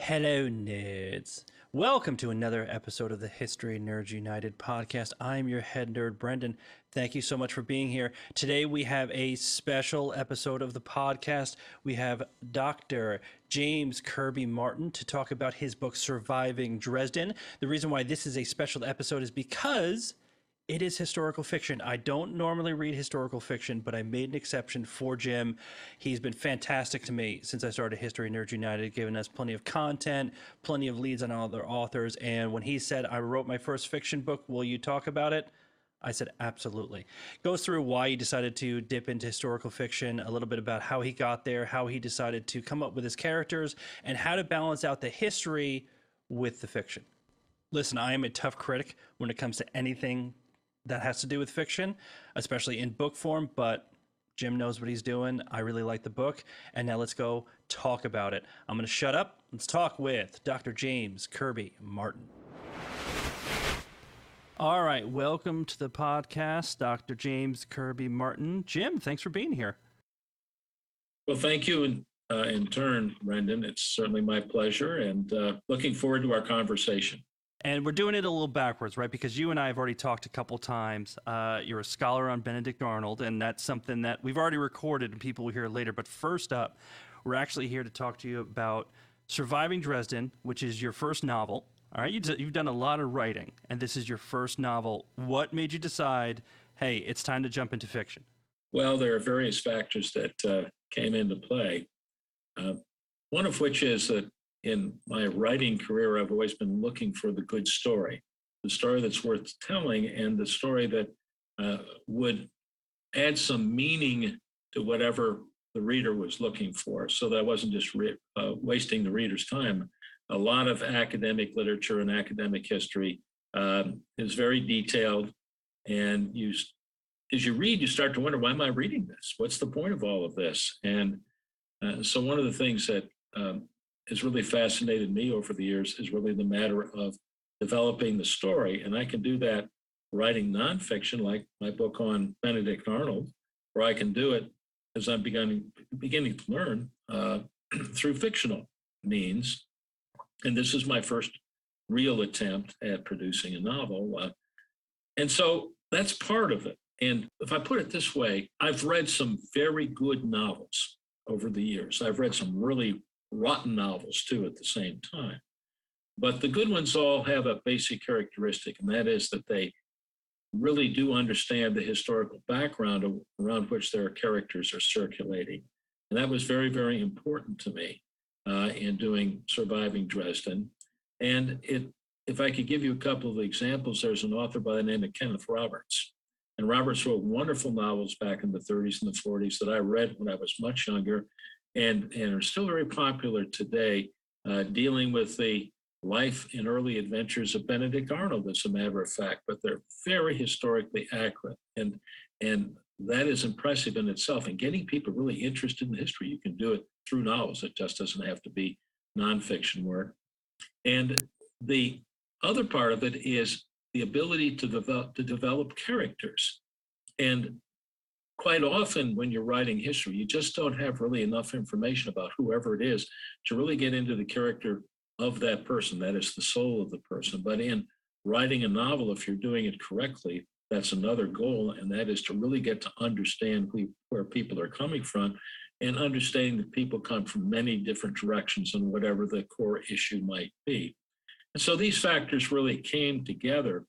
Hello, nerds. Welcome to another episode of the History Nerds United podcast. I'm your head nerd, Brendan. Thank you so much for being here. Today, we have a special episode of the podcast. We have Dr. James Kirby Martin to talk about his book, Surviving Dresden. The reason why this is a special episode is because it is historical fiction. I don't normally read historical fiction, but I made an exception for Jim. He's been fantastic to me since I started History Nerds United, giving us plenty of content, plenty of leads on other authors. And when he said, I wrote my first fiction book, will you talk about it? I said, absolutely. Goes through why he decided to dip into historical fiction, a little bit about how he got there, how he decided to come up with his characters, and how to balance out the history with the fiction. Listen, I am a tough critic when it comes to anything that has to do with fiction, especially in book form, but Jim knows what he's doing. I really like the book. And now let's go talk about it. I'm going to shut up. Let's talk with Dr. James Kirby Martin. All right. Welcome to the podcast, Dr. James Kirby Martin. Jim, thanks for being here. Well, thank you in turn, Brendan. It's certainly my pleasure and looking forward to our conversation. And we're doing it a little backwards, right? Because you and I have already talked a couple times. You're a scholar on Benedict Arnold, and that's something that we've already recorded and people will hear later. But first up, we're actually here to talk to you about Surviving Dresden, which is your first novel. All right, you've done a lot of writing, and this is your first novel. What made you decide, hey, it's time to jump into fiction? Well, there are various factors that came into play. One of which is that in my writing career, I've always been looking for the good story, the story that's worth telling, and the story that would add some meaning to whatever the reader was looking for, so that I wasn't just wasting the reader's time. A lot of academic literature and academic history is very detailed, and as you read, you start to wonder, why am I reading this? What's the point of all of this? And so one of the things that has really fascinated me over the years is really the matter of developing the story. And I can do that writing nonfiction, like my book on Benedict Arnold, or I can do it, as I'm beginning to learn, through fictional means. And this is my first real attempt at producing a novel. And so that's part of it. And if I put it this way, I've read some very good novels over the years. I've read some really rotten novels too at the same time. But the good ones all have a basic characteristic, and that is that they really do understand the historical background around which their characters are circulating. And that was very, very important to me in doing Surviving Dresden. And if I could give you a couple of examples, there's an author by the name of Kenneth Roberts. And Roberts wrote wonderful novels back in the 30s and the 40s that I read when I was much younger, and are still very popular today, dealing with the life and early adventures of Benedict Arnold, as a matter of fact, but they're very historically accurate. And that is impressive in itself. And getting people really interested in history, you can do it through novels. It just doesn't have to be nonfiction work. And the other part of it is the ability to develop characters. And quite often when you're writing history, you just don't have really enough information about whoever it is to really get into the character of that person. That is the soul of the person. But in writing a novel, if you're doing it correctly, that's another goal, and that is to really get to understand where people are coming from, and understanding that people come from many different directions and whatever the core issue might be. And so these factors really came together.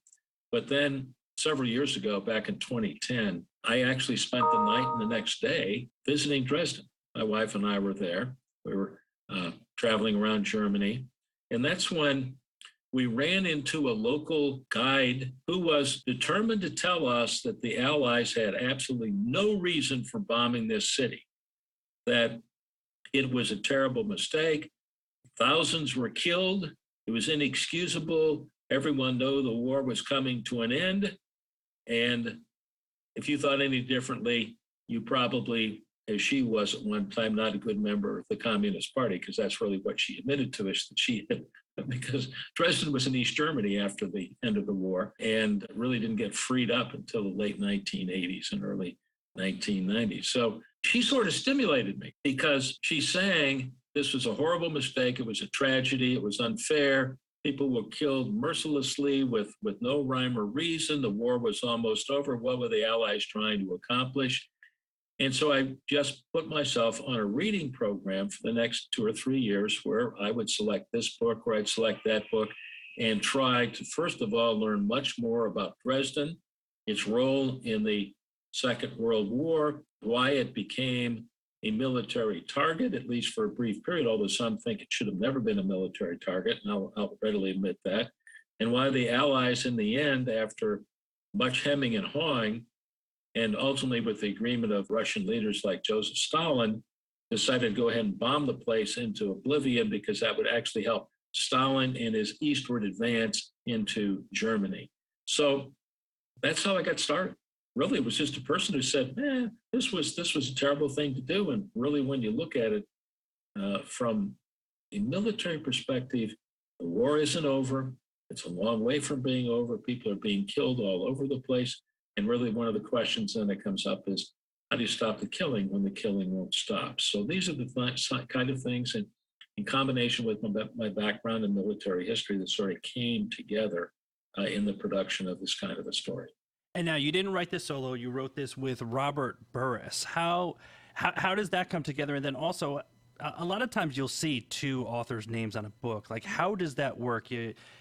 But then several years ago, back in 2010, I actually spent the night and the next day visiting Dresden. My wife and I were there. We were traveling around Germany. And that's when we ran into a local guide who was determined to tell us that the Allies had absolutely no reason for bombing this city, that it was a terrible mistake. Thousands were killed. It was inexcusable. Everyone knew the war was coming to an end. And if you thought any differently, you probably, as she was at one time, not a good member of the Communist Party, because that's really what she admitted to us, that she had, because Dresden was in East Germany after the end of the war and really didn't get freed up until the late 1980s and early 1990s. So she sort of stimulated me, because she's saying this was a horrible mistake. It was a tragedy. It was unfair. People were killed mercilessly with no rhyme or reason. The war was almost over. What were the Allies trying to accomplish? And so I just put myself on a reading program for the next 2 or 3 years where I would select this book or I'd select that book and try to, first of all, learn much more about Dresden, its role in the Second World War, why it became a military target, at least for a brief period, although some think it should have never been a military target, and I'll readily admit that, and why the Allies in the end, after much hemming and hawing, and ultimately with the agreement of Russian leaders like Joseph Stalin, decided to go ahead and bomb the place into oblivion because that would actually help Stalin in his eastward advance into Germany. So that's how I got started. Really, it was just a person who said, this was a terrible thing to do. And really, when you look at it from a military perspective, the war isn't over. It's a long way from being over. People are being killed all over the place. And really, one of the questions then that comes up is, how do you stop the killing when the killing won't stop? So these are the kind of things, and in combination with my background in military history, that sort of came together in the production of this kind of a story. And now you didn't write this solo; you wrote this with Robert Burris. How does that come together? And then also, a lot of times you'll see two authors' names on a book. Like, how does that work?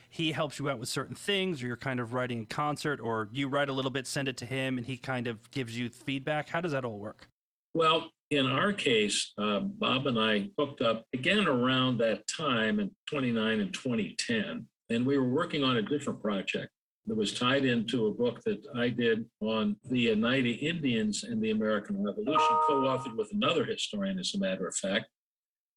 He helps you out with certain things, or you're kind of writing in concert, or you write a little bit, send it to him, and he kind of gives you feedback. How does that all work? Well, in our case, Bob and I hooked up again around that time in 29 and 2010, and we were working on a different project that was tied into a book that I did on the Oneida Indians in the American Revolution, co-authored with another historian, as a matter of fact.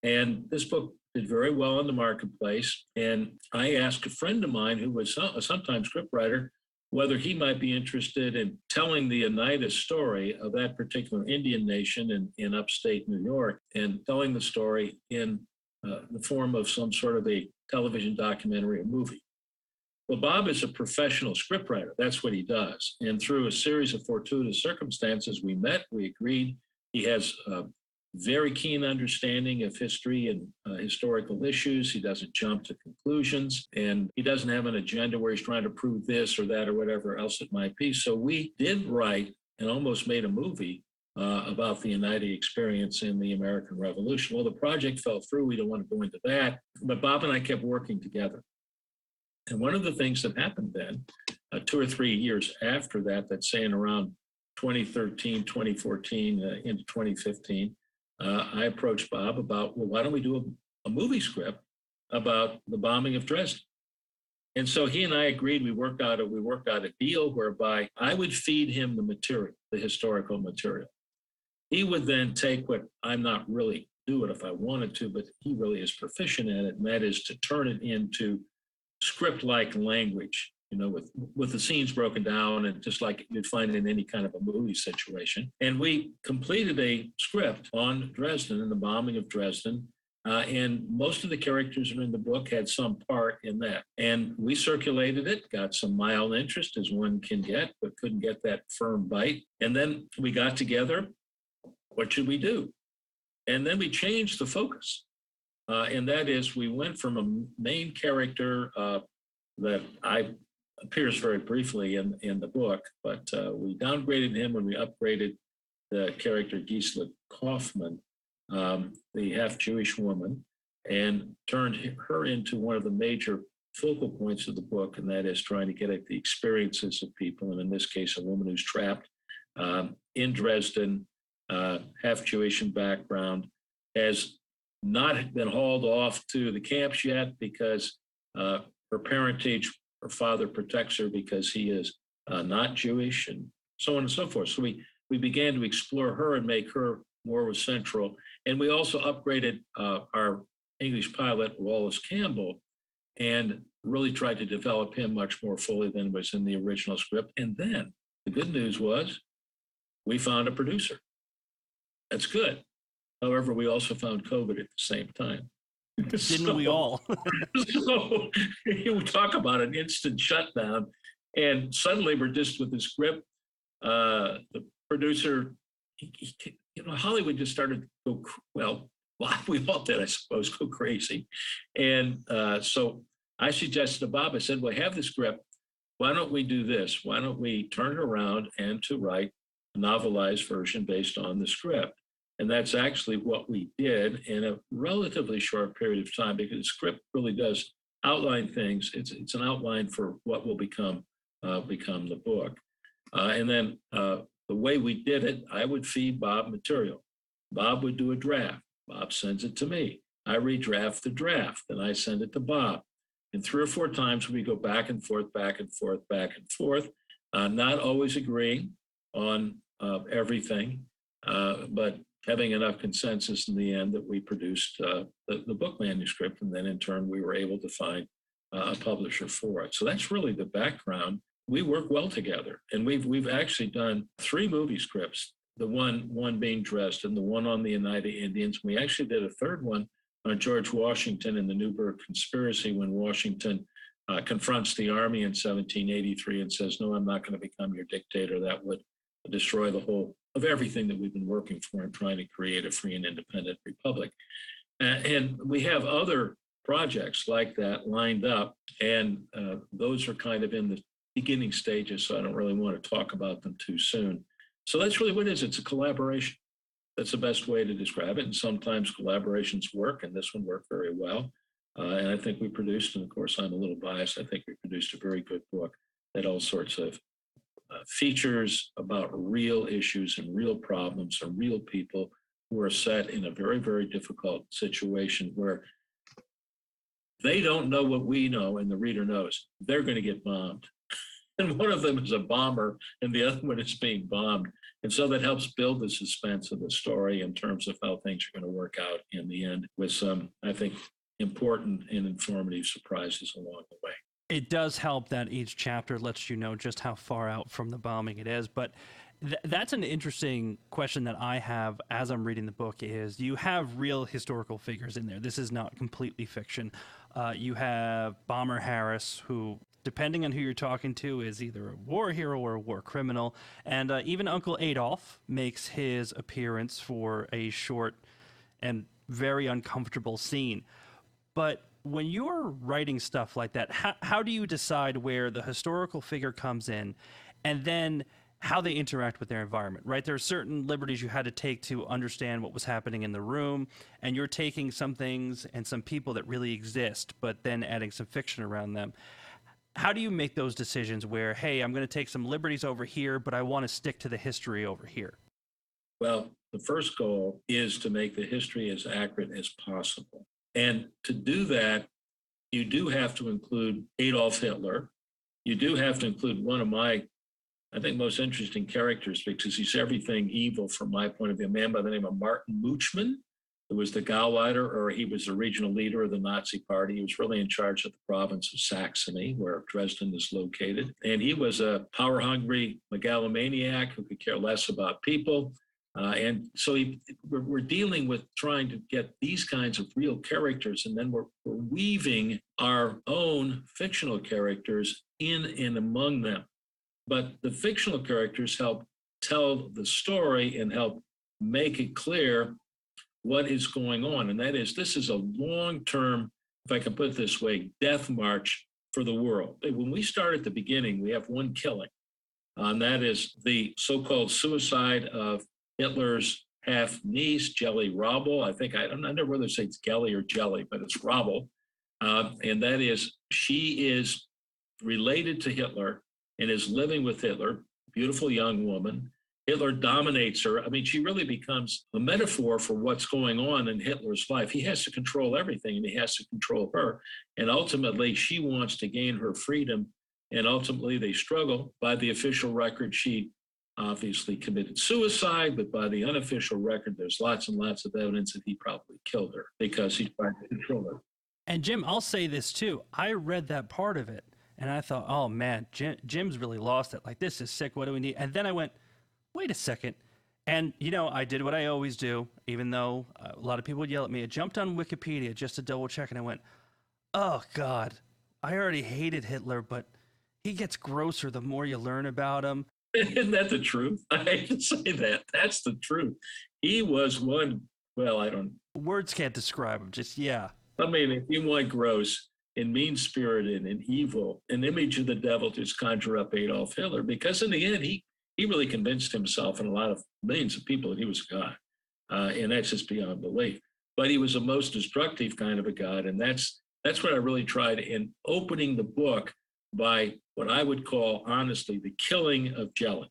And this book did very well in the marketplace. And I asked a friend of mine who was a sometime scriptwriter whether he might be interested in telling the Oneida story of that particular Indian nation in upstate New York, and telling the story in the form of some sort of a television documentary or movie. Well, Bob is a professional scriptwriter. That's what he does. And through a series of fortuitous circumstances, we met, we agreed. He has a very keen understanding of history and historical issues. He doesn't jump to conclusions, and he doesn't have an agenda where he's trying to prove this or that or whatever else it might be. So we did write and almost made a movie about the Oneida experience in the American Revolution. Well, the project fell through. We don't want to go into that. But Bob and I kept working together. And one of the things that happened then, 2 or 3 years after that, that's saying around 2013, 2014, into 2015, I approached Bob about, well, why don't we do a movie script about the bombing of Dresden? And so he and I agreed. We worked out a deal whereby I would feed him the material, the historical material. He would then take what I'm not really do it if I wanted to, but he really is proficient at it, and that is to turn it into script-like language, with the scenes broken down and just like you'd find in any kind of a movie situation. And we completed a script on Dresden and the bombing of Dresden. And most of the characters that are in the book had some part in that. And we circulated it, got some mild interest as one can get, but couldn't get that firm bite. And then we got together. What should we do? And then we changed the focus. And that is, we went from a main character that appears very briefly in the book, but we downgraded him when we upgraded the character Gisela Kaufman, the half-Jewish woman, and turned her into one of the major focal points of the book, and that is trying to get at the experiences of people, and in this case, a woman who's trapped in Dresden, half-Jewish in background, has not been hauled off to the camps yet because her parentage, her father protects her because he is not Jewish, and so on and so forth. So we began to explore her and make her more central. And we also upgraded our English pilot, Wallace Campbell, and really tried to develop him much more fully than was in the original script. And then the good news was we found a producer. That's good. However, we also found COVID at the same time. Didn't we all? So you talk about an instant shutdown, and suddenly we're just with the script. The producer, Hollywood just started to go, well, Well, we all did, I suppose, go crazy. And so I suggested to Bob, I said, well, have the script. Why don't we do this? Why don't we turn it around and to write a novelized version based on the script? And that's actually what we did in a relatively short period of time, because the script really does outline things. It's an outline for what will become the book. And then the way we did it, I would feed Bob material. Bob would do a draft. Bob sends it to me. I redraft the draft, and I send it to Bob. And 3 or 4 times we go back and forth, back and forth, back and forth, not always agreeing on everything, but having enough consensus in the end that we produced the book manuscript. And then in turn, we were able to find a publisher for it. So that's really the background. We work well together. And we've actually done 3 movie scripts, the one being Dresden, the one on the Oneida Indians. We actually did a 3rd one on George Washington and the Newburgh Conspiracy, when Washington confronts the army in 1783 and says, no, I'm not going to become your dictator. That would destroy the whole of everything that we've been working for and trying to create a free and independent republic. And we have other projects like that lined up, and those are kind of in the beginning stages, so I don't really want to talk about them too soon. So that's really what it is. It's a collaboration. That's the best way to describe it. And sometimes collaborations work, and this one worked very well. And I think we produced, and of course I'm a little biased, I think we produced a very good book that all sorts of features about real issues and real problems and real people who are set in a very, very difficult situation where they don't know what we know and the reader knows. They're going to get bombed. And one of them is a bomber and the other one is being bombed. And so that helps build the suspense of the story in terms of how things are going to work out in the end, with some, I think, important and informative surprises along the way. It does help that each chapter lets you know just how far out from the bombing it is. But that's an interesting question that I have as I'm reading the book is you have real historical figures in there. This is not completely fiction. You have Bomber Harris, who, depending on who you're talking to, is either a war hero or a war criminal. And even Uncle Adolf makes his appearance for a short and very uncomfortable scene. But when you're writing stuff like that, how do you decide where the historical figure comes in and then how they interact with their environment, right? There are certain liberties you had to take to understand what was happening in the room, and you're taking some things and some people that really exist, but then adding some fiction around them. How do you make those decisions where, hey, I'm going to take some liberties over here, but I want to stick to the history over here? Well, the first goal is to make the history as accurate as possible. And to do that, you do have to include Adolf Hitler. You do have to include one of my, I think, most interesting characters, because he's everything evil from my point of view, a man by the name of Martin Moochman, who was the Gauleiter, or he was the regional leader of the Nazi party. He was really in charge of the province of Saxony, where Dresden is located. And he was a power-hungry megalomaniac who could care less about people. And so we're dealing with trying to get these kinds of real characters, and then we're weaving our own fictional characters in and among them. But the fictional characters help tell the story and help make it clear what is going on. And that is, this is a long-term, if I can put it this way, death march for the world. When we start at the beginning, we have one killing, and that is the so-called suicide of Hitler's half-niece, Jelly Robbel. I don't know whether to say it's Gelly or Jelly, but it's Robbel. And that is, she is related to Hitler and is living with Hitler, beautiful young woman. Hitler dominates her. I mean, she really becomes a metaphor for what's going on in Hitler's life. He has to control everything, and he has to control her. And ultimately, she wants to gain her freedom. And ultimately, they struggle. By the official record, she obviously committed suicide, but by the unofficial record, there's lots and lots of evidence that he probably killed her because he tried to control her. And Jim, I'll say this too. I read that part of it, and I thought, oh man, Jim's really lost it. Like, this is sick. What do we need? And then I went, wait a second. And, I did what I always do, even though a lot of people would yell at me. I jumped on Wikipedia just to double check, and I went, oh God, I already hated Hitler, but he gets grosser the more you learn about him. Isn't that the truth? I hate to say that. That's the truth. He was one well, I don't. Words can't describe him. Just, yeah. I mean, if you want gross and mean-spirited and evil, an image of the devil just conjure up Adolf Hitler, because in the end, he really convinced himself and a lot of millions of people that he was a god. And that's just beyond belief. But he was a most destructive kind of a god. And that's what I really tried in opening the book by what I would call, honestly, the killing of Jelly.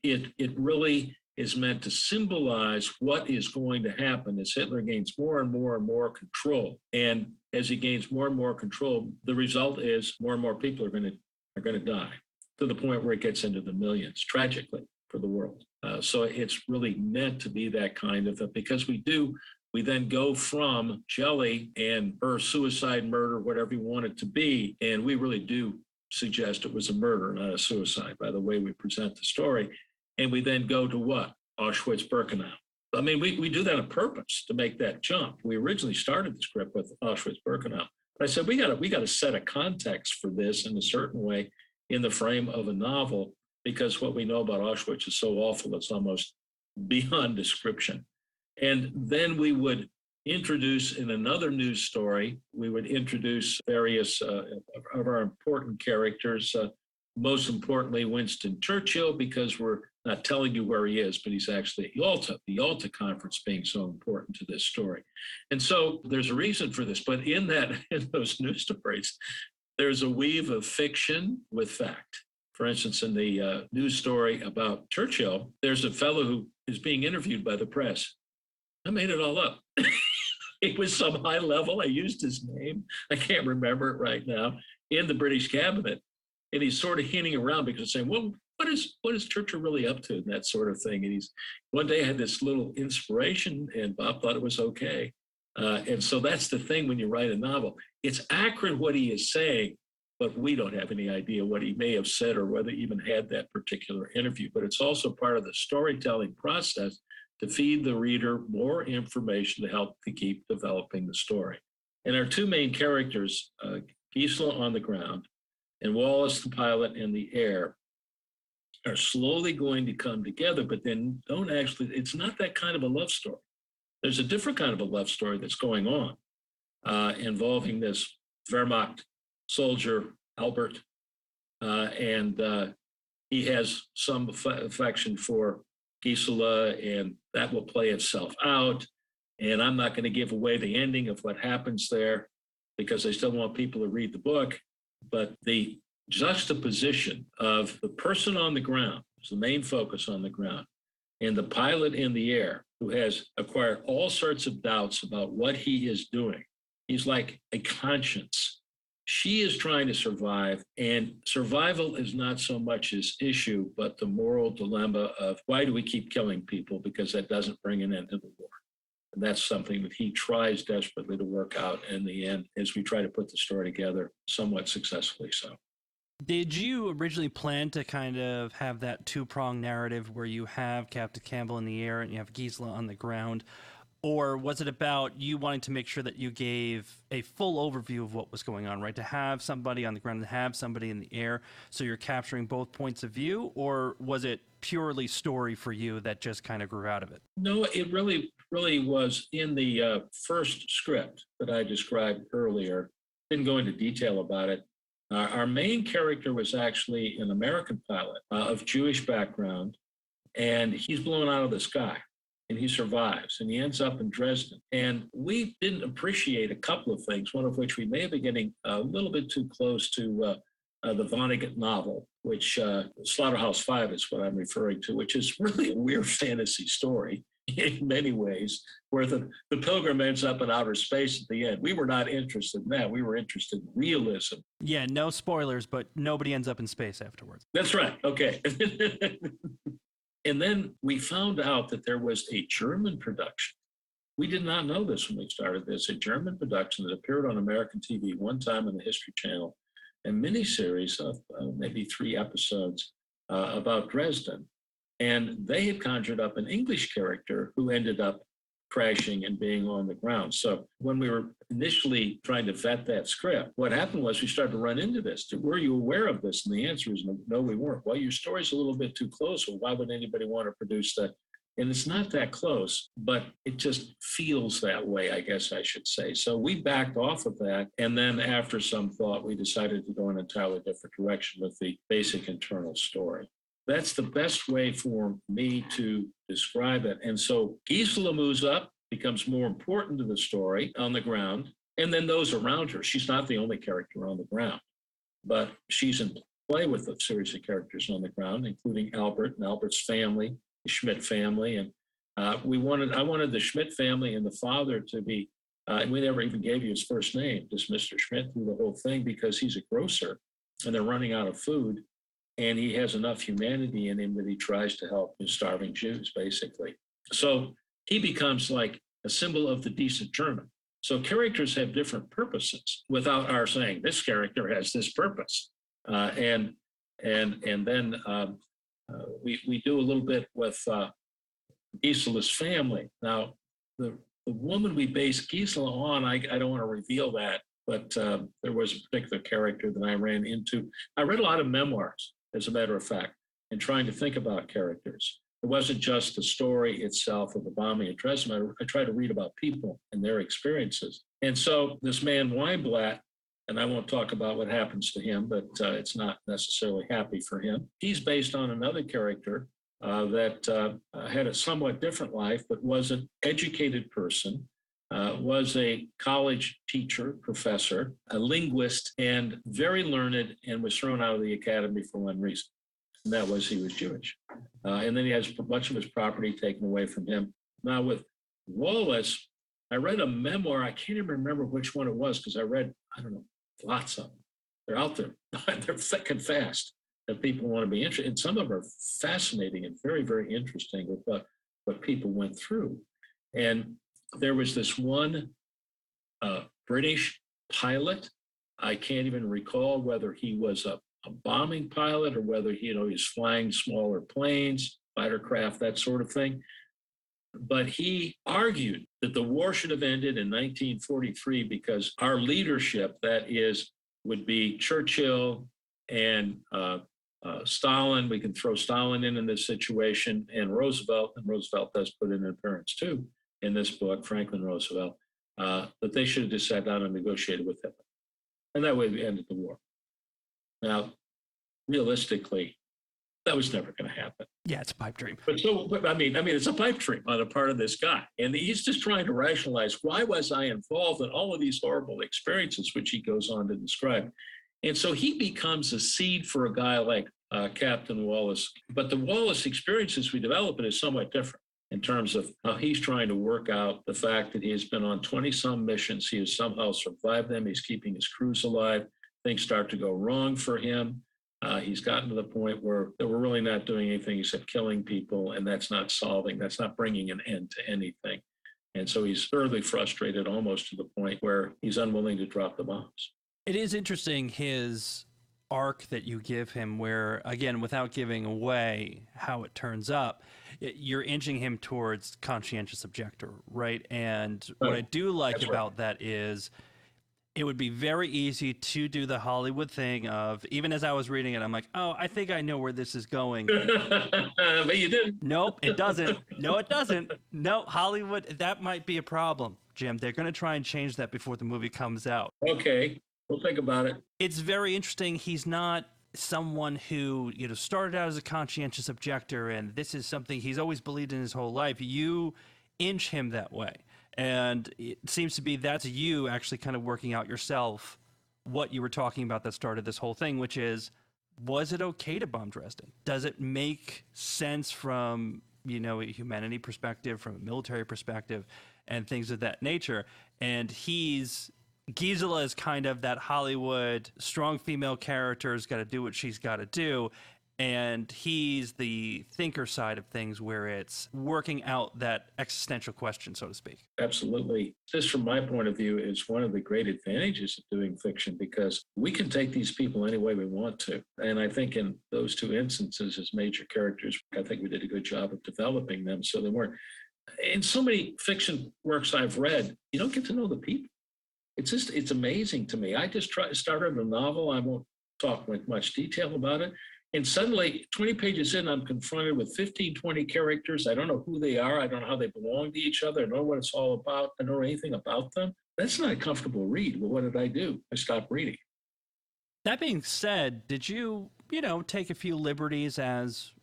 It really is meant to symbolize what is going to happen as Hitler gains more and more and more control. And as he gains more and more control, the result is more and more people are going to die, to the point where it gets into the millions, tragically, for the world. So it's really meant to be that kind of, because we then go from Jelly and her suicide, murder, whatever you want it to be, and we really do suggest it was a murder, not a suicide, by the way we present the story. And we then go to what? Auschwitz-Birkenau. I mean, we do that on purpose to make that jump. We originally started the script with Auschwitz-Birkenau. But I said, we got to set a context for this in a certain way in the frame of a novel, because what we know about Auschwitz is so awful, it's almost beyond description. And then we would introduce, in another news story, we would introduce various of our important characters, most importantly, Winston Churchill, because we're not telling you where he is, but he's actually at Yalta, the Yalta conference being so important to this story. And so there's a reason for this, but in those news stories, there's a weave of fiction with fact. For instance, in the news story about Churchill, there's a fellow who is being interviewed by the press. I made it all up. It was some high level. I used his name. I can't remember it right now, in the British cabinet. And he's sort of hinting around because saying, well, what is Churchill really up to, and that sort of thing. And one day I had this little inspiration, and Bob thought it was okay. And so that's the thing when you write a novel. It's accurate what he is saying, but we don't have any idea what he may have said or whether he even had that particular interview. But it's also part of the storytelling process to feed the reader more information to help to keep developing the story. And our two main characters, Gisela on the ground and Wallace, the pilot, in the air, are slowly going to come together, but then it's not that kind of a love story. There's a different kind of a love story that's going on involving this Wehrmacht soldier, Albert, and he has some affection for Gisela, and that will play itself out. And I'm not going to give away the ending of what happens there because I still want people to read the book. But the juxtaposition of the person on the ground, is the main focus on the ground, and the pilot in the air who has acquired all sorts of doubts about what he is doing. He's like a conscience. She is trying to survive, and survival is not so much his issue, but the moral dilemma of why do we keep killing people? Because that doesn't bring an end to the war. And that's something that he tries desperately to work out in the end as we try to put the story together, somewhat successfully so. Did you originally plan to kind of have that two-pronged narrative where you have Captain Campbell in the air and you have Gisela on the ground? Or was it about you wanting to make sure that you gave a full overview of what was going on, right? To have somebody on the ground and have somebody in the air, so you're capturing both points of view? Or was it purely story for you that just kind of grew out of it? No, it really was in the first script that I described earlier. Didn't go into detail about it. Our main character was actually an American pilot of Jewish background, and he's blown out of the sky. And he survives, and he ends up in Dresden. And we didn't appreciate a couple of things, one of which we may have been getting a little bit too close to the Vonnegut novel, which Slaughterhouse-Five is what I'm referring to, which is really a weird fantasy story in many ways, where the pilgrim ends up in outer space at the end. We were not interested in that. We were interested in realism. Yeah, no spoilers, but nobody ends up in space afterwards. That's right. Okay. And then we found out that there was a German production. We did not know this when we started this, a German production that appeared on American TV one time on the History Channel, a miniseries of maybe 3 episodes about Dresden. And they had conjured up an English character who ended up crashing and being on the ground. So when we were initially trying to vet that script, what happened was we started to run into this. Were you aware of this? And the answer is no, we weren't. Well, your story's a little bit too close. Well, why would anybody want to produce And it's not that close, but it just feels that way, I guess I should say. So we backed off of that. And then after some thought, we decided to go in an entirely different direction with the basic internal story. That's the best way for me to describe it. And so Gisela moves up, becomes more important to the story on the ground, and then those around her. She's not the only character on the ground, but she's in play with a series of characters on the ground, including Albert and Albert's family, the Schmidt family. And I wanted the Schmidt family and the father to be, we never even gave you his first name, just Mr. Schmidt through the whole thing, because he's a grocer and they're running out of food. And he has enough humanity in him that he tries to help the starving Jews, basically. So he becomes like a symbol of the decent German. So characters have different purposes without our saying this character has this purpose. And then we do a little bit with Gisela's family. Now, the woman we base Gisela on, I don't want to reveal that, but there was a particular character that I ran into. I read a lot of memoirs, as a matter of fact, and trying to think about characters. It wasn't just the story itself of the bombing at Dresden. I tried to read about people and their experiences. And so this man Weinblatt, and I won't talk about what happens to him, but it's not necessarily happy for him. He's based on another character that had a somewhat different life, but was an educated person, was a college teacher, professor, a linguist, and very learned, and was thrown out of the academy for one reason, and that was he was Jewish. And then he has much of his property taken away from him. Now with Wallace, I read a memoir. I can't even remember which one it was because I read, I don't know, lots of them. They're out there. They're thick and fast that people want to be interested in. Some of them are fascinating and very, very interesting with what people went through. And there was this one British pilot. I can't even recall whether he was a bombing pilot or whether he was flying smaller planes, fighter craft, that sort of thing. But he argued that the war should have ended in 1943 because our leadership, that is, would be Churchill and Stalin. We can throw Stalin in this situation, and Roosevelt does put in an appearance too in this book, Franklin Roosevelt, that they should have just sat down and negotiated with Hitler. And that way we ended the war. Now, realistically, that was never going to happen. Yeah, it's a pipe dream. But I mean, it's a pipe dream on the part of this guy. And he's just trying to rationalize, why was I involved in all of these horrible experiences, which he goes on to describe. And so he becomes a seed for a guy like Captain Wallace. But the Wallace experiences we develop is somewhat different in terms of how he's trying to work out the fact that he has been on 20-some missions. He has somehow survived them. He's keeping his crews alive. Things start to go wrong for him. He's gotten to the point where we're really not doing anything except killing people, and that's not bringing an end to anything. And so he's thoroughly frustrated, almost to the point where he's unwilling to drop the bombs. It is interesting, his arc that you give him where, again, without giving away how it turns up, you're inching him towards conscientious objector, right? And what I do like about that is it would be very easy to do the Hollywood thing of, even as I was reading it, I'm like, oh, I think I know where this is going. But you didn't. Nope, it doesn't. No, it doesn't. No, Hollywood, that might be a problem, Jim. They're going to try and change that before the movie comes out. Okay, we'll think about it. It's very interesting. He's not someone who, started out as a conscientious objector, and this is something he's always believed in his whole life. You inch him that way. And it seems to be that's you actually kind of working out yourself what you were talking about that started this whole thing, which is, was it okay to bomb Dresden? Does it make sense from, a humanity perspective, from a military perspective, and things of that nature? And Gisela is kind of that Hollywood strong female character has got to do what she's got to do. And he's the thinker side of things where it's working out that existential question, so to speak. Absolutely. This, from my point of view, is one of the great advantages of doing fiction, because we can take these people any way we want to. And I think in those two instances as major characters, I think we did a good job of developing them so they weren't. In so many fiction works I've read, you don't get to know the people. It's amazing to me. I just started a novel. I won't talk with much detail about it. And suddenly, 20 pages in, I'm confronted with 15, 20 characters. I don't know who they are. I don't know how they belong to each other. I don't know what it's all about. I don't know anything about them. That's not a comfortable read. Well, what did I do? I stopped reading. That being said, did you, take a few liberties as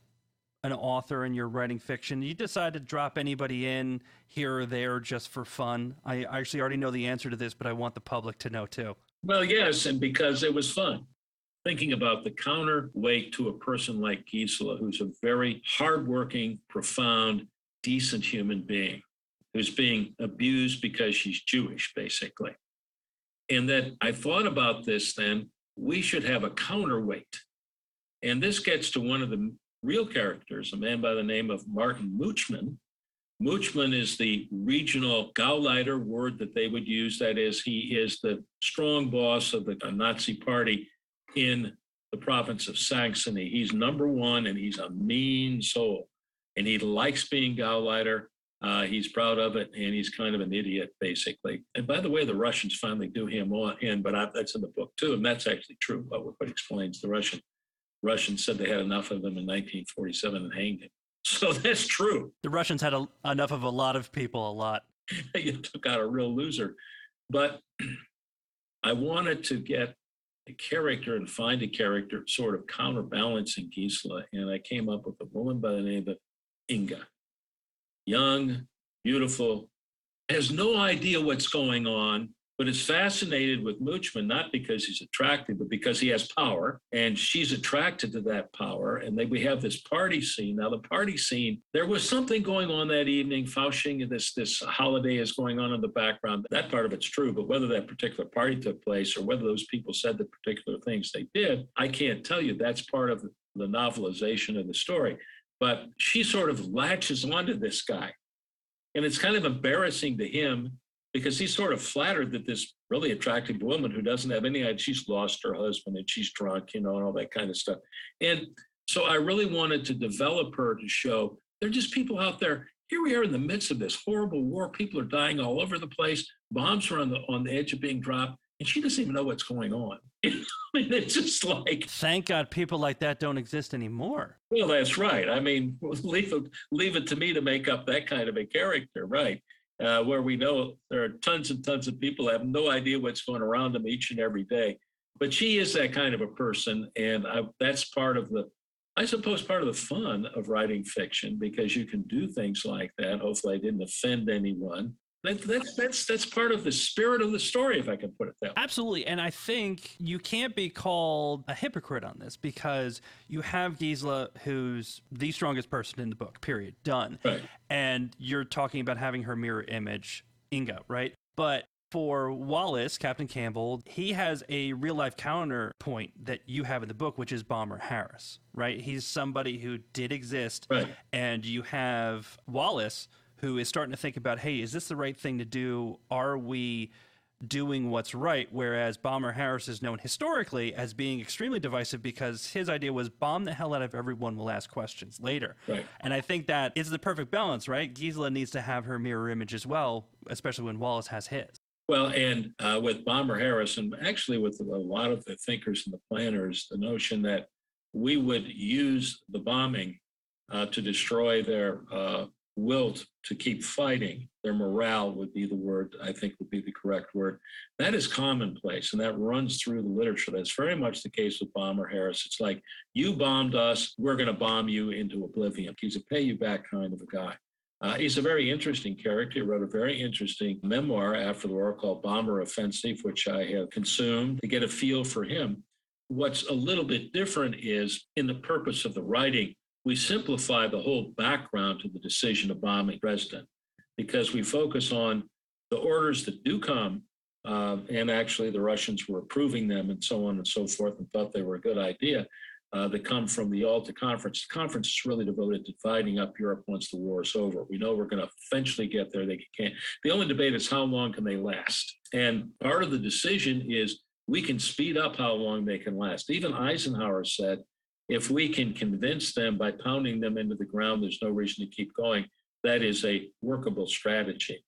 an author in your writing fiction? You decide to drop anybody in here or there just for fun? I actually already know the answer to this, but I want the public to know too. Well, yes, and because it was fun. Thinking about the counterweight to a person like Gisela, who's a very hardworking, profound, decent human being, who's being abused because she's Jewish, basically. And that I thought about this then, we should have a counterweight. And this gets to one of the real characters, a man by the name of Martin Moochman. Moochman is the regional Gauleiter word that they would use. That is, he is the strong boss of the Nazi party in the province of Saxony. He's number one, and he's a mean soul. And he likes being Gauleiter. He's proud of it, and he's kind of an idiot, basically. And by the way, the Russians finally do him in, but that's in the book too, and that's actually true. What explains the Russians said they had enough of him in 1947 and hanged him. So that's true. The Russians had enough of a lot of people, a lot. You took out a real loser. But I wanted to get a character and find a character sort of counterbalancing Gisela, and I came up with a woman by the name of Inga. Young, beautiful, has no idea what's going on, but is fascinated with Moochman, not because he's attractive, but because he has power, and she's attracted to that power. And then we have this party scene. Now, the party scene, there was something going on that evening. Fasching, this holiday is going on in the background. That part of it's true, but whether that particular party took place or whether those people said the particular things they did, I can't tell you. That's part of the novelization of the story. But she sort of latches onto this guy. And it's kind of embarrassing to him because he's sort of flattered that this really attractive woman who doesn't have any idea, she's lost her husband and she's drunk, and all that kind of stuff. And so I really wanted to develop her to show there are just people out there. Here we are in the midst of this horrible war. People are dying all over the place. Bombs are on the edge of being dropped. And she doesn't even know what's going on. I mean, it's just like... Thank God people like that don't exist anymore. Well, that's right. I mean, leave it to me to make up that kind of a character, right? Where we know there are tons and tons of people who have no idea what's going around them each and every day. But she is that kind of a person. And that's part of the fun of writing fiction, because you can do things like that. Hopefully I didn't offend anyone. That's part of the spirit of the story, if I can put it that way. Absolutely. And I think you can't be called a hypocrite on this, because you have Gisela, who's the strongest person in the book, period, done. Right. And you're talking about having her mirror image, Inga, right? But for Wallace, Captain Campbell, he has a real life counterpoint that you have in the book, which is Bomber Harris, right? He's somebody who did exist. Right. And you have Wallace, who is starting to think about, hey, is this the right thing to do? Are we doing what's right? Whereas Bomber Harris is known historically as being extremely divisive, because his idea was bomb the hell out of everyone, will ask questions later. Right. And I think that is the perfect balance, right? Gisela needs to have her mirror image as well, especially when Wallace has his. Well, and with Bomber Harris, and actually with a lot of the thinkers and the planners, the notion that we would use the bombing to destroy their will to keep fighting, their morale would be the word, I think would be the correct word. That is commonplace, and that runs through the literature. That's very much the case with Bomber Harris. It's like, you bombed us, we're going to bomb you into oblivion. He's a pay you back kind of a guy. He's a very interesting character. He wrote a very interesting memoir after the war called Bomber Offensive, which I have consumed to get a feel for him. What's a little bit different is in the purpose of the writing, we simplify the whole background to the decision of bombing Dresden, because we focus on the orders that do come, and actually the Russians were approving them and so on and so forth, and thought they were a good idea, that come from the Yalta Conference. The conference is really devoted to dividing up Europe once the war is over. We know we're going to eventually get there. They can't. The only debate is how long can they last? And part of the decision is we can speed up how long they can last. Even Eisenhower said, if we can convince them by pounding them into the ground, there's no reason to keep going, that is a workable strategy.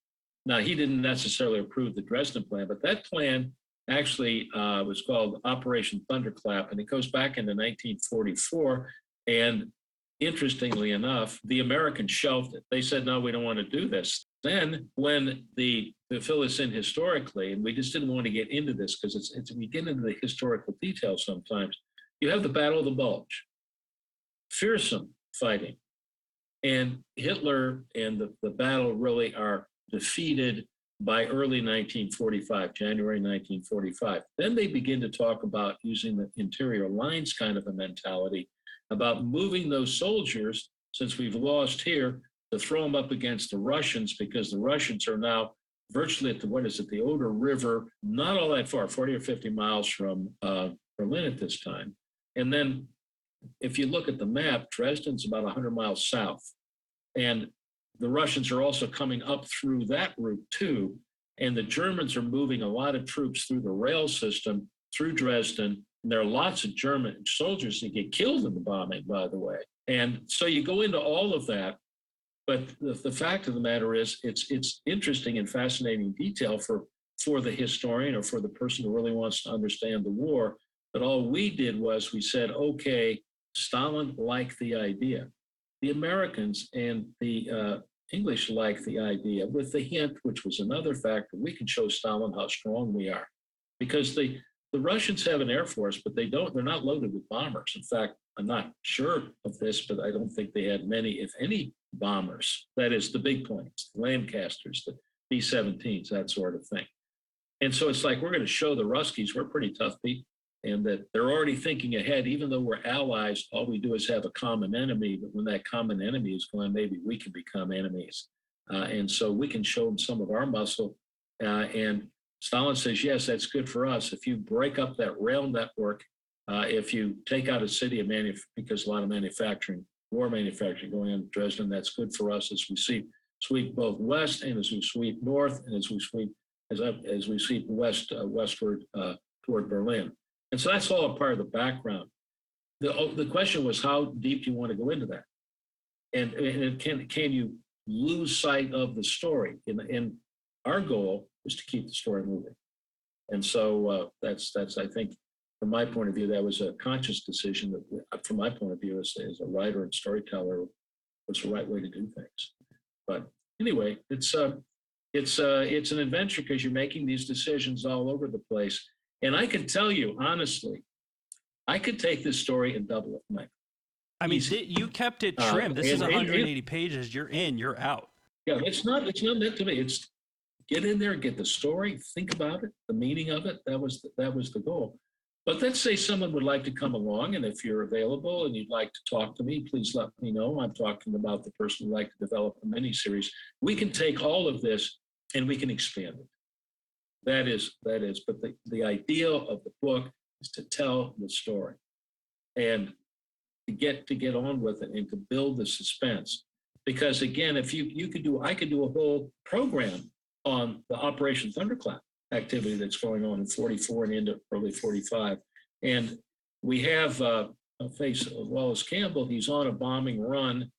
Now, he didn't necessarily approve the Dresden plan, but that plan actually was called Operation Thunderclap, and it goes back into 1944. And interestingly enough, the Americans shelved it. They said, no, we don't want to do this. Then when to fill this in historically, and we just didn't want to get into this because we get into the historical details sometimes, you have the Battle of the Bulge, fearsome fighting. And Hitler and the battle really are defeated by early 1945, January 1945. Then they begin to talk about using the interior lines kind of a mentality about moving those soldiers, since we've lost here, to throw them up against the Russians, because the Russians are now virtually at the Oder River, not all that far, 40 or 50 miles from Berlin at this time. And then if you look at the map, Dresden's about 100 miles south. And the Russians are also coming up through that route too. And the Germans are moving a lot of troops through the rail system through Dresden. And there are lots of German soldiers that get killed in the bombing, by the way. And so you go into all of that. But the fact of the matter is, it's interesting and fascinating detail for the historian or for the person who really wants to understand the war. But all we did was we said, okay, Stalin liked the idea. The Americans and the English liked the idea, with the hint, which was another factor, we can show Stalin how strong we are. Because the Russians have an air force, but they're not loaded with bombers. In fact, I'm not sure of this, but I don't think they had many, if any, bombers. That is, the big planes, the Lancasters, the B-17s, that sort of thing. And so it's like, we're going to show the Ruskies we're pretty tough people, and that they're already thinking ahead. Even though we're allies, all we do is have a common enemy. But when that common enemy is gone, maybe we can become enemies. And so we can show them some of our muscle. And Stalin says, yes, that's good for us. If you break up that rail network, if you take out a city of because a lot of war manufacturing going on in Dresden, that's good for us as we sweep both west, and as we sweep north, and as we sweep westward toward Berlin. And so that's all a part of the background. The question was, how deep do you want to go into that? And can you lose sight of the story? And our goal is to keep the story moving. And so that's I think, from my point of view, that was a conscious decision that, from my point of view, as a writer and storyteller, was the right way to do things. But anyway, it's an adventure because you're making these decisions all over the place. And I can tell you, honestly, I could take this story and double it. Mike. I mean, you kept it trim. This is 180 pages. You're in, you're out. Yeah, it's not meant to be. It's get in there, get the story, think about it, the meaning of it. That was the goal. But let's say someone would like to come along, and if you're available and you'd like to talk to me, please let me know. I'm talking about the person who'd like to develop a miniseries. We can take all of this and we can expand it. That is. But the idea of the book is to tell the story and to get on with it and to build the suspense. Because again, if I could do a whole program on the Operation Thunderclap activity that's going on in 44 and into early 45. And we have Wallace Campbell. He's on a bombing run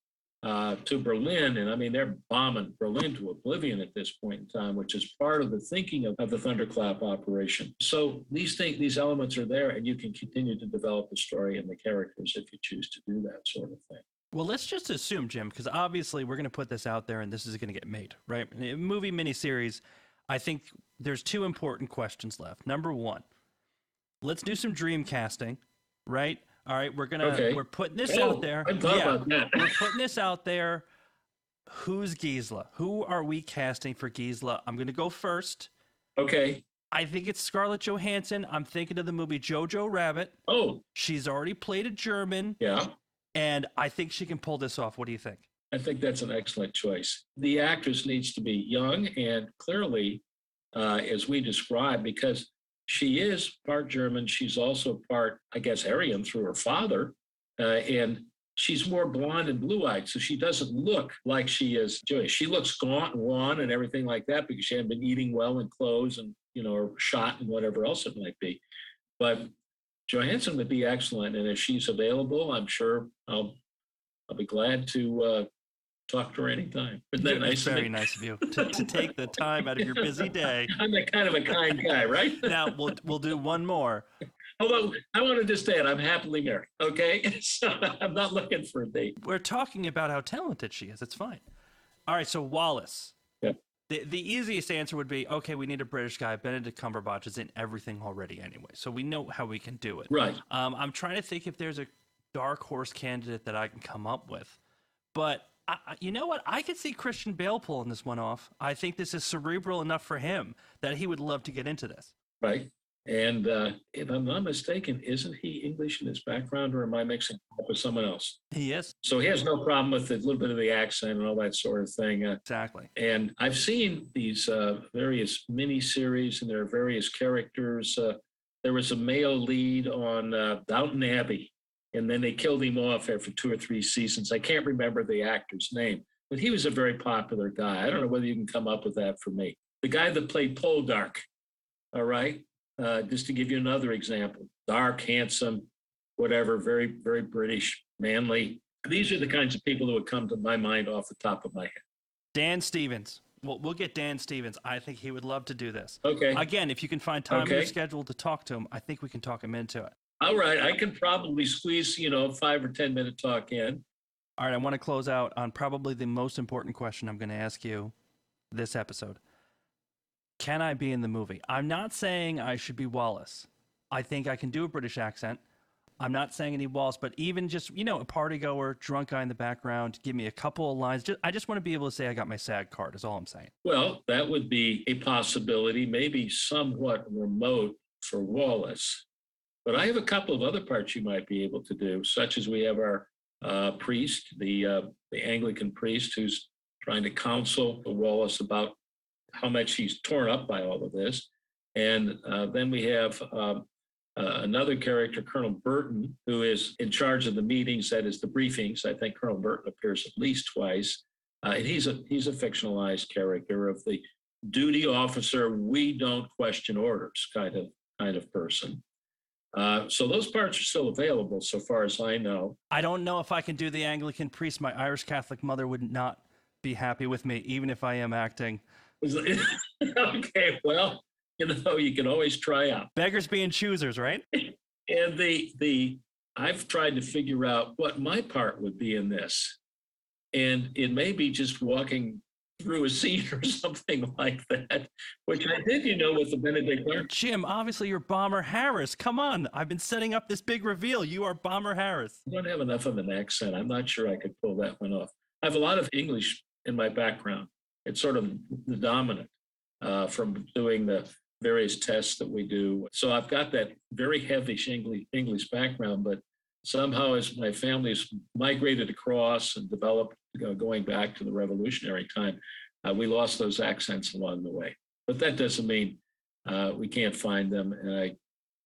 to Berlin. And I mean, they're bombing Berlin to oblivion at this point in time, which is part of the thinking of the Thunderclap operation. So these elements are there, and you can continue to develop the story and the characters if you choose to do that sort of thing. Well, let's just assume, Jim, because obviously we're going to put this out there and this is going to get made, right? A movie miniseries, I think there's two important questions left. Number one, let's do some dream casting, right? All right, we're putting this out there. I thought about that. We're putting this out there. Who's Gisela? Who are we casting for Gisela? I'm going to go first. Okay. I think it's Scarlett Johansson. I'm thinking of the movie Jojo Rabbit. Oh. She's already played a German. Yeah. And I think she can pull this off. What do you think? I think that's an excellent choice. The actress needs to be young and clearly, as we described, because she is part German. She's also part, I guess, Aryan through her father. And she's more blonde and blue-eyed, so she doesn't look like she is Jewish. She looks gaunt and wan and everything like that because she hadn't been eating well and clothes and, or shot and whatever else it might be. But Johansson would be excellent. And if she's available, I'm sure I'll be glad to talk to her anytime. Isn't that That's nice of very me? nice of you to take the time out of your busy day. I'm that kind of a kind guy, right? Now we'll do one more. Although I want to just add, I'm happily married. Okay, so I'm not looking for a date. We're talking about how talented she is. It's fine. All right, so Wallace. Yeah. The easiest answer would be, okay, we need a British guy. Benedict Cumberbatch is in everything already anyway, so we know how we can do it. Right. I'm trying to think if there's a dark horse candidate that I can come up with. But you know what? I could see Christian Bale pulling this one off. I think this is cerebral enough for him that he would love to get into this. Right. And if I'm not mistaken, isn't he English in his background, or am I mixing up with someone else? He is. So he has no problem with a little bit of the accent and all that sort of thing. Exactly. And I've seen these various miniseries, and there are various characters. There was a male lead on Downton Abbey, and then they killed him off after 2 or 3 seasons. I can't remember the actor's name, but he was a very popular guy. I don't know whether you can come up with that for me. The guy that played Poldark, all right? Just to give you another example, dark, handsome, whatever, very, very British, manly. These are the kinds of people that would come to my mind off the top of my head. Dan Stevens. We'll get Dan Stevens. I think he would love to do this. Okay. Again, if you can find time in your schedule to talk to him, I think we can talk him into it. All right. I can probably squeeze, 5 or 10 minute talk in. All right. I want to close out on probably the most important question I'm going to ask you this episode. Can I be in the movie? I'm not saying I should be Wallace. I think I can do a British accent. I'm not saying any Wallace, but even just, a party goer, drunk guy in the background, give me a couple of lines. I just want to be able to say I got my SAG card is all I'm saying. Well, that would be a possibility, maybe somewhat remote for Wallace. But I have a couple of other parts you might be able to do, such as we have our priest, the Anglican priest, who's trying to counsel Wallace about how much he's torn up by all of this. And then we have another character, Colonel Burton, who is in charge of the meetings, that is the briefings. I think Colonel Burton appears at least twice. And he's a fictionalized character of the duty officer, we don't question orders kind of person. So those parts are still available so far as I know. I don't know if I can do the Anglican priest. My Irish Catholic mother would not be happy with me, even if I am acting. Okay, well, you can always try out. Beggars being choosers, right? And I've tried to figure out what my part would be in this. And it may be just walking through a scene or something like that, which I did, with the Benedict Cumberbatch. Jim, obviously you're Bomber Harris. Come on. I've been setting up this big reveal. You are Bomber Harris. I don't have enough of an accent. I'm not sure I could pull that one off. I have a lot of English in my background. It's sort of the dominant from doing the various tests that we do. So I've got that very heavy English background, but somehow as my family's migrated across and developed, going back to the Revolutionary time, we lost those accents along the way. But that doesn't mean we can't find them. And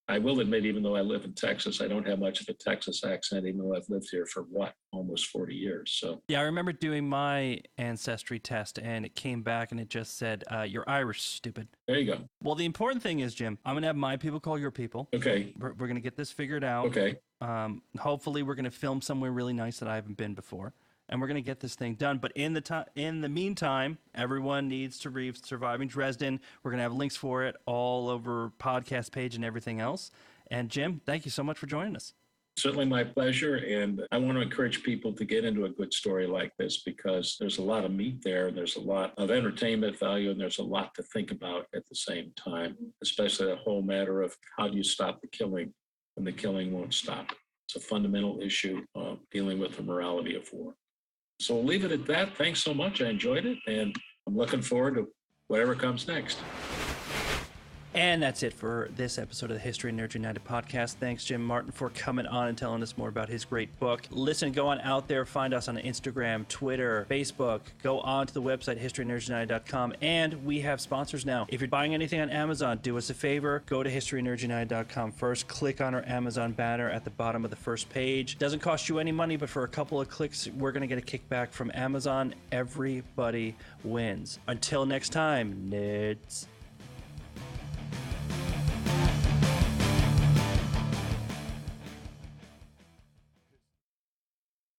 I will admit, even though I live in Texas, I don't have much of a Texas accent, even though I've lived here for almost 40 years. So yeah, I remember doing my ancestry test, and it came back, and it just said, "You're Irish, stupid." There you go. Well, the important thing is, Jim, I'm gonna have my people call your people. Okay. We're gonna get this figured out. Okay. Hopefully, we're gonna film somewhere really nice that I haven't been before, and we're gonna get this thing done. But in the meantime, everyone needs to read Surviving Dresden. We're gonna have links for it all over podcast page and everything else. And Jim, thank you so much for joining us. Certainly my pleasure. And I want to encourage people to get into a good story like this, because there's a lot of meat there. There's a lot of entertainment value, and there's a lot to think about at the same time, especially the whole matter of how do you stop the killing when the killing won't stop. It's a fundamental issue of dealing with the morality of war. So we'll leave it at that. Thanks so much. I enjoyed it, and I'm looking forward to whatever comes next. And that's it for this episode of the History Nerds United podcast. Thanks, Jim Martin, for coming on and telling us more about his great book. Listen, go on out there, find us on Instagram, Twitter, Facebook. Go on to the website, historynerdsunited.com. And we have sponsors now. If you're buying anything on Amazon, do us a favor. Go to historynerdsunited.com first. Click on our Amazon banner at the bottom of the first page. Doesn't cost you any money, but for a couple of clicks, we're going to get a kickback from Amazon. Everybody wins. Until next time, nerds.